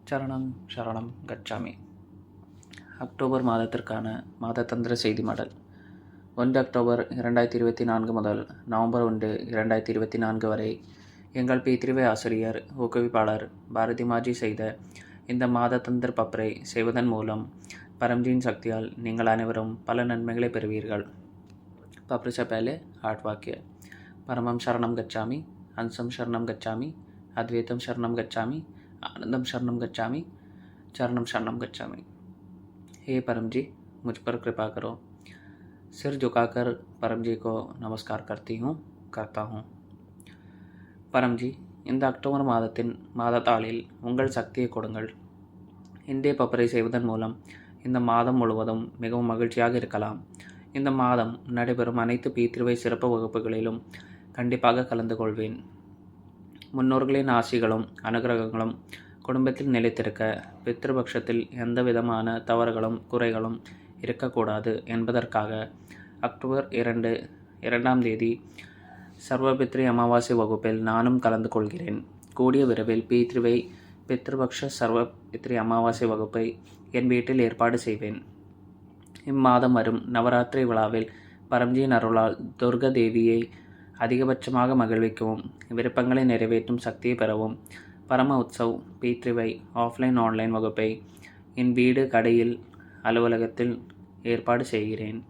சரணம் சரணம் கச்சாமி. அக்டோபர் மாதத்திற்கான மாதத்தந்திர செய்தி மடல் 1 அக்டோபர் 2024 முதல் நவம்பர் 1, 2024 வரை எங்கள் பி3வை ஆசிரியர் ஊக்குவிப்பாளர் பாரதி மாஜி செய்த இந்த மாதத்தந்திர பப்பரை செய்வதன் மூலம் பரம்ஜியின் சக்தியால் நீங்கள் அனைவரும் பல நன்மைகளை பெறுவீர்கள். पप्र से पहले 8 वाक्य. परमं शरणं गच्छामि, हंसं शरणं गच्छामि, अद्वैतं शरणं गच्छामि, आनंदम शरणं गच्छामि, चरणम शरणं गच्छामि. हे परम जी, मुझ पर कृपा करो. सिर झुकाकर परम जी को नमस्कार करता हूँ. परम जी, இந்த அக்டோபர் மாதத்தின் மாதத்தாளில் உங்கள் சக்தியை கொடுங்கள். இந்திய பப்பரை செய்வதன் மூலம் இந்த மாதம் முழுவதும் மிகவும் மகிழ்ச்சியாக இருக்கலாம். இந்த மாதம் நடைபெறும் அனைத்து பி3வை சிறப்பு வகுப்புகளிலும் கண்டிப்பாக கலந்து கொள்வேன். முன்னோர்களின் ஆசிகளும் அனுகிரகங்களும் குடும்பத்தில் நிலைத்திருக்க பித்ருபக்ஷத்தில் எந்த விதமான தவறுகளும் குறைகளும் இருக்கக்கூடாது என்பதற்காக அக்டோபர் 2ஆம் தேதி சர்வபித்ரி அமாவாசை வகுப்பில் நானும் கலந்து கொள்கிறேன். கூடிய விரைவில் பி3வை பித்ருபக்ஷ சர்வபித்ரி அமாவாசை வகுப்பை என் வீட்டில் ஏற்பாடு செய்வேன். இம்மாதம் வரும் நவராத்திரி விழாவில் பரம்ஜியின் அருளால் துர்கா தேவியை அதிகபட்சமாக மகிழ்விக்கவும் விருப்பங்களை நிறைவேற்றும் சக்தியை பெறவும் பரம உற்சவ் பி3வை ஆஃப்லைன் ஆன்லைன் வகுப்பை என் வீடு கடையில் அலுவலகத்தில் ஏற்பாடு செய்கிறேன்.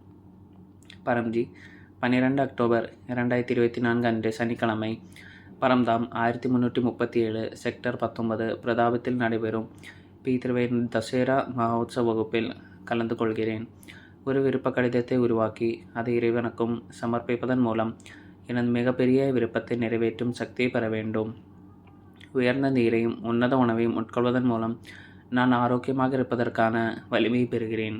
பரம்ஜி 12 அக்டோபர் 2024 அன்று சனிக்கிழமை பரம்தாம் 1337 செக்டர் 19 பிரதாபத்தில் நடைபெறும் பி3வை தசேரா மகோத்சவ் வகுப்பில் கலந்து கொள்கிறேன். ஒரு விருப்ப கடிதத்தை உருவாக்கி அதை இறைவனுக்கும் சமர்ப்பிப்பதன் மூலம் எனது மிகப்பெரிய விருப்பத்தை நிறைவேற்றும் சக்தியை பெற வேண்டும். உயர்ந்த நீரையும் உன்னத உணவையும் உட்கொள்வதன் மூலம் நான் ஆரோக்கியமாக இருப்பதற்கான வலிமையை பெறுகிறேன்.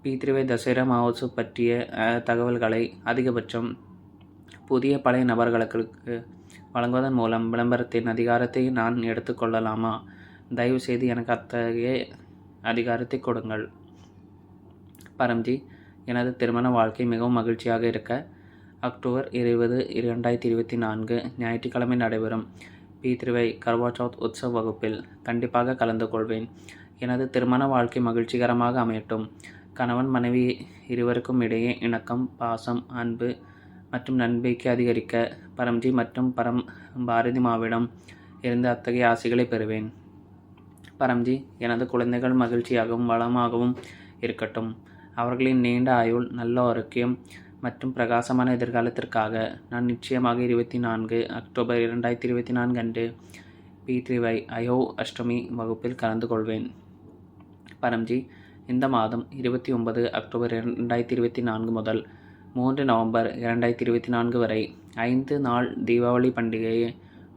பி3வை தசேரா மகோத்சவ் பற்றிய தகவல்களை அதிகபட்சம் புதிய பழைய நபர்களுக்கு வழங்குவதன் மூலம் விளம்பரத்தின் அதிகாரத்தை நான் எடுத்துக்கொள்ளலாமா? தயவுசெய்து எனக்கு அத்தகைய அதிகாரத்தை கொடுங்கள். பரம்ஜி, எனது திருமண வாழ்க்கை மிகவும் மகிழ்ச்சியாக இருக்க அக்டோபர் 20, 2024 ஞாயிற்றுக்கிழமை நடைபெறும் பி3வை கர்வா சௌத் உற்சவ் வகுப்பில் கண்டிப்பாக கலந்து கொள்வேன். எனது திருமண வாழ்க்கை மகிழ்ச்சிகரமாக அமையட்டும். கணவன் மனைவி இருவருக்கும் இடையே இணக்கம், பாசம், அன்பு மற்றும் நம்பிக்கை அதிகரிக்க பரம்ஜி மற்றும் பாரதி மாவிடம் இருந்து அத்தகைய ஆசைகளை பெறுவேன். பரம்ஜி, எனது குழந்தைகள் மகிழ்ச்சியாகவும் வளமாகவும் இருக்கட்டும். அவர்களின் நீண்ட ஆயுள், நல்ல ஆரோக்கியம் மற்றும் பிரகாசமான எதிர்காலத்திற்காக நான் நிச்சயமாக 24 அக்டோபர் 2024 அன்று பி3வை அயோ அஷ்டமி வகுப்பில் கலந்து கொள்வேன். பரம்ஜி, இந்த மாதம் 29 அக்டோபர் 2024 முதல் 3 நவம்பர் 2024 வரை 5 நாள் தீபாவளி பண்டிகையை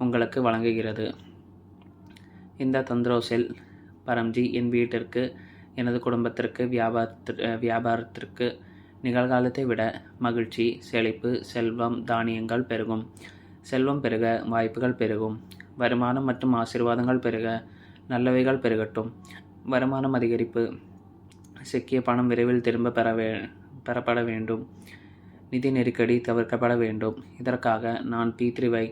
உங்களுக்கு வழங்குகிறது. இந்த தந்திரோசில் பரம்ஜி என் வீட்டிற்கு, எனது குடும்பத்திற்கு, வியாபாரத்திற்கு நிகழ்காலத்தை விட மகிழ்ச்சி, செழிப்பு, செல்வம், தானியங்கள் பெருகும். செல்வம் பெருக, வாய்ப்புகள் பெருகும். வருமானம் மற்றும் ஆசீர்வாதங்கள் பெருக, நல்லவைகள் பெருகட்டும். வருமானம் அதிகரிப்பு, சிக்கிய பணம் விரைவில் திரும்ப பெறப்பட வேண்டும். நிதி நெருக்கடி தவிர்க்கப்பட வேண்டும். இதற்காக நான் பி3வை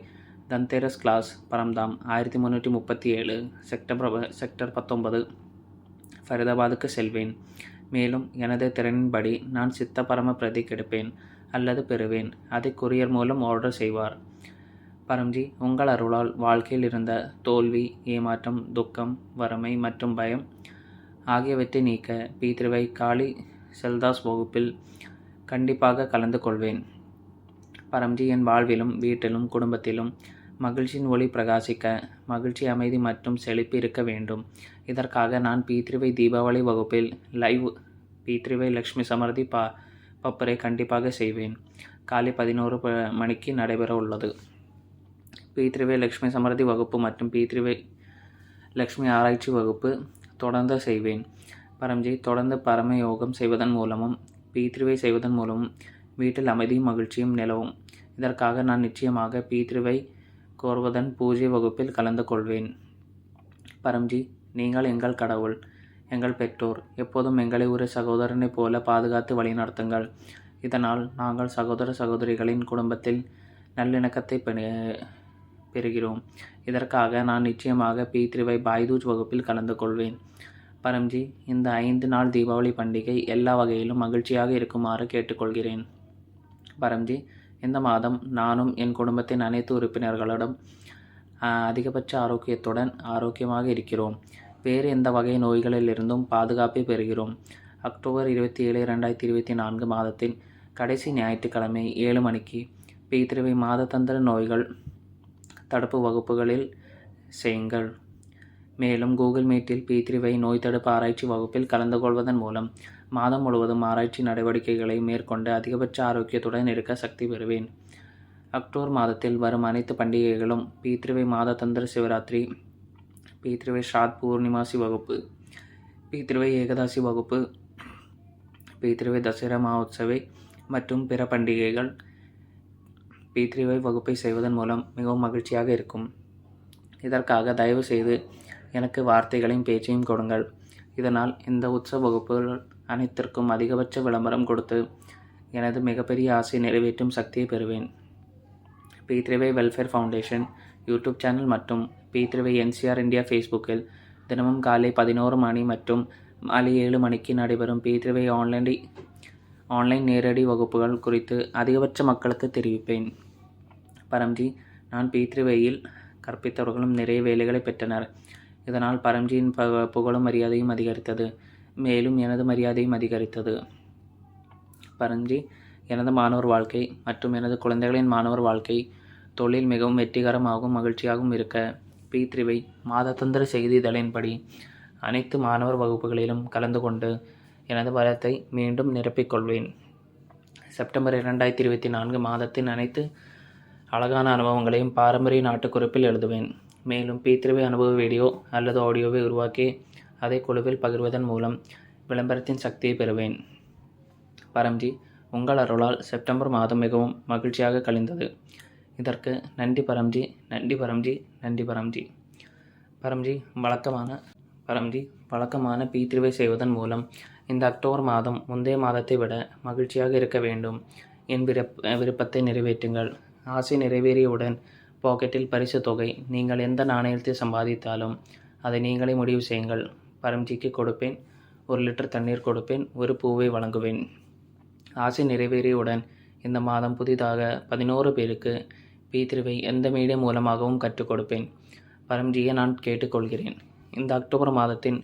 தந்தேரஸ் கிளாஸ் பரம்தாம் 1337 செக்டர் 19 ஃபரிதாபாத்துக்கு செல்வேன். மேலும் எனது திறனின்படி நான் சித்த பரம பிரதிக் எடுப்பேன் அல்லது பெறுவேன். அதை கொரியர் மூலம் ஆர்டர் செய்வார். பரம்ஜி, உங்கள் அருளால் வாழ்க்கையில் இருந்த தோல்வி, ஏமாற்றம், துக்கம், வறுமை மற்றும் பயம் ஆகியவற்றை நீக்க பி3வை காளி செல்தாஸ் வகுப்பில் கண்டிப்பாக கலந்து கொள்வேன். பரம்ஜி, என் வாழ்விலும் வீட்டிலும் குடும்பத்திலும் மகிழ்ச்சியின் ஒளி பிரகாசிக்க, மகிழ்ச்சி, அமைதி மற்றும் செழிப்பு இருக்க வேண்டும். இதற்காக நான் பி3வை தீபாவளி வகுப்பில் லைவ் பி3வை லக்ஷ்மி சமர்த்தி பப்பரை கண்டிப்பாக செய்வேன். காலை 11 மணிக்கு நடைபெற உள்ளது. பி3வை லக்ஷ்மி சமர்த்தி வகுப்பு மற்றும் பி3வை லக்ஷ்மி ஆராய்ச்சி வகுப்பு தொடர்ந்து செய்வேன். பரம்ஜி, தொடர்ந்து பரம யோகம் செய்வதன் மூலமும் பி3வை செய்வதன் மூலமும் வீட்டில் அமைதியும் மகிழ்ச்சியும் நிலவும். இதற்காக நான் நிச்சயமாக பி3வை கோர்வதன் பூஜை வகுப்பில் கலந்து கொள்வேன். பரம்ஜி, நீங்கள் எங்கள் கடவுள், எங்கள் பெற்றோர். எப்போதும் எங்களை ஒரு சகோதரனைப் போல பாதுகாத்து வழிநடத்துங்கள். இதனால் நாங்கள் சகோதர சகோதரிகளின் குடும்பத்தில் நல்லிணக்கத்தை பெறுகிறோம். இதற்காக நான் நிச்சயமாக P3Y பாய்தூஜ் வகுப்பில் கலந்து கொள்வேன். பரம்ஜி, இந்த 5 நாள் தீபாவளி பண்டிகை எல்லா வகையிலும் மகிழ்ச்சியாக இருக்குமாறு கேட்டுக்கொள்கிறேன். பரம்ஜி, இந்த மாதம் நானும் என் குடும்பத்தின் அனைத்து உறுப்பினர்களும் அதிகபட்ச ஆரோக்கியமாக இருக்கிறோம். வேறு எந்த வகை நோய்களிலிருந்தும் பாதுகாப்பை பெறுகிறோம். அக்டோபர் 27, 2024 மாதத்தின் கடைசி ஞாயிற்றுக்கிழமை 7 மணிக்கு P3Y மாதத்தந்திர நோய்கள் தடுப்பு வகுப்புகளில் செய்யுங்கள். மேலும் கூகுள் மீட்டில் P3Y நோய் தடுப்பு ஆராய்ச்சி வகுப்பில் கலந்து கொள்வதன் மூலம் மாதம் முழுவதும் ஆராய்ச்சி நடவடிக்கைகளை மேற்கொண்டு அதிகபட்ச ஆரோக்கியத்துடன் இருக்க சக்தி பெறுவேன். அக்டோபர் மாதத்தில் வரும் அனைத்து பண்டிகைகளும் P3Y மாதத்தந்திர சிவராத்திரி, P3Y ஷாத் பூர்ணிமாசி வகுப்பு, P3Y ஏகதாசி வகுப்பு, P3Y தசரா மஹோத்சவை மற்றும் பிற பண்டிகைகள் P3Y வகுப்பை செய்வதன் மூலம் மிகவும் மகிழ்ச்சியாக இருக்கும். இதற்காக தயவு செய்து எனக்கு வார்த்தைகளையும் பேச்சையும் கொடுங்கள். இதனால் இந்த உற்சவ வகுப்புகள் அனைத்திற்கும் அதிகபட்ச விளம்பரம் கொடுத்து எனது மிகப்பெரிய ஆசை நிறைவேற்றும் சக்தியை பெறுவேன். P3Y welfare foundation YouTube channel மற்றும் P3Y NCR இந்தியா ஃபேஸ்புக்கில் தினமும் காலை 11 மணி மற்றும் மாலை 7 மணிக்கு நடைபெறும் P3Y ஆன்லைன் நேரடி வகுப்புகள் குறித்து அதிகபட்ச மக்களுக்கு தெரிவிப்பேன். பரம்ஜி, நான் P3Yயில் கற்பித்தவர்களும் நிறைய வேலைகளை பெற்றனர். இதனால் பரம்ஜியின் புகழும் மரியாதையும் அதிகரித்தது. மேலும் எனது மரியாதையும் அதிகரித்தது. பரம்ஜி, எனது மாணவர் வாழ்க்கை மற்றும் எனது குழந்தைகளின் மாணவர் வாழ்க்கை தொழில் மிகவும் வெற்றிகரமாகவும் மகிழ்ச்சியாகவும் இருக்க P3Y மாதத்தந்திர செய்தி இதழின்படி அனைத்து மாணவர் வகுப்புகளிலும் கலந்து கொண்டு எனது பலத்தை மீண்டும் நிரப்பிக்கொள்வேன். செப்டம்பர் 2024 மாதத்தின் அனைத்து அழகான அனுபவங்களையும் பாரம்பரிய நாட்டுக்குறிப்பில் எழுதுவேன். மேலும் P3Y அனுபவ வீடியோ அல்லது ஆடியோவை உருவாக்கி அதை குழுவில் பகிர்வதன் மூலம் விளம்பரத்தின் சக்தியை பெறுவேன். பரம்ஜி, உங்கள் அருளால் செப்டம்பர் மாதம் மிகவும் மகிழ்ச்சியாக கழிந்தது. இதற்கு நன்றி பரம்ஜி, நன்றி பரம்ஜி, நன்றி பரம்ஜி. பரம்ஜி, வழக்கமான P3Y செய்வதன் மூலம் இந்த அக்டோபர் மாதம் முந்தைய மாதத்தை விட மகிழ்ச்சியாக இருக்க வேண்டும். என் விருப்பத்தை நிறைவேற்றுங்கள். ஆசை நிறைவேறியவுடன் பாக்கெட்டில் பரிசு தொகை. நீங்கள் எந்த நாணயத்தை சம்பாதித்தாலும் அதை நீங்களே முடிவு செய்யுங்கள். பரம்ஜிக்கு கொடுப்பேன். 1 லிட்டர் தண்ணீர் கொடுப்பேன். ஒரு பூவை வழங்குவேன். ஆசை நிறைவேறியவுடன் இந்த மாதம் புதிதாக 11 பேருக்கு P3Y எந்த மீடியம் மூலமாகவும் கற்றுக் கொடுப்பேன். பரம்ஜியை நான் கேட்டுக்கொள்கிறேன். இந்த அக்டோபர் மாதத்தின்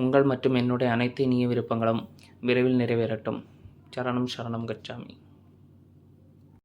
உங்கள் மற்றும் என்னுடைய அனைத்து இனிய விருப்பங்களும் விரைவில் நிறைவேறட்டும். சரணம் கச்சாமி.